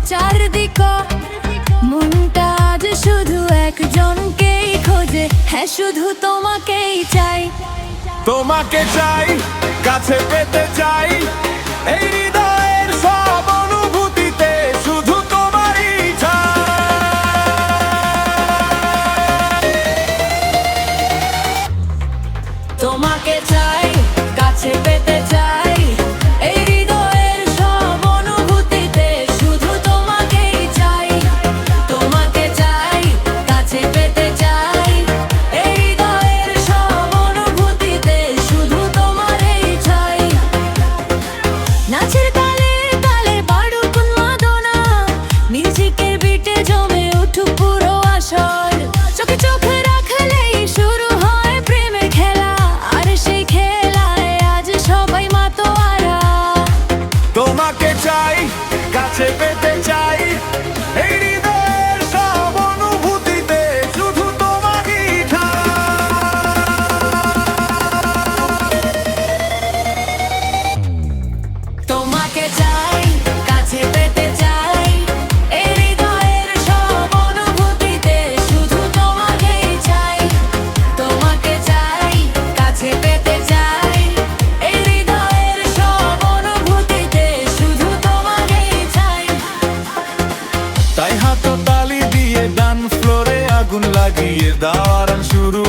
চারদিক মনটা আজ শুধু একজনকেই খোঁজে, হ্যাঁ শুধু তোমাকেই চাই। তোমাকে চাই, কাছে পেতে চাই, এই হৃদয়ের সব অনুভূতিতে শুধু তোমারই চাই। তোমাকে চাই, কাছে পেতে চাই, এই হৃদয়ের সব অনুভূতিতে শুধু তোমাকেই চাই। তোমাকে চাই, কাছে পেতে চাই, এই হৃদয়ের সব অনুভূতিতে শুধু তোমারই চাই। নাচের তালে তালে বাড়ুক উন্মাদনা, মিউজিকের বিটে জমে উঠুক পুরো আসর। চোখে চোখে রাখলেই শুরু হয় প্রেমের খেলা, আর সেই খেলায় আজ সবাই মাতোয়ারা। তোমাকে চাই, কাছে পেতে চাই, এই হৃদয়ের সব অনুভূতিতে শুধু তোমারই চাই। তোমাকে চাই, কাছে পেতে চাই, এই হৃদয়ের সব অনুভূতিতে শুধু তোমাকেই চাই। তোমাকে চাই, কাছে পেতে চাই, এই হৃদয়ের সব অনুভূতিতে শুধু তোমাকেই চাই। তাই হাত তালি দিয়ে ডান ফ্লোরে আগুন লাগিয়ে দাও, আর শুরু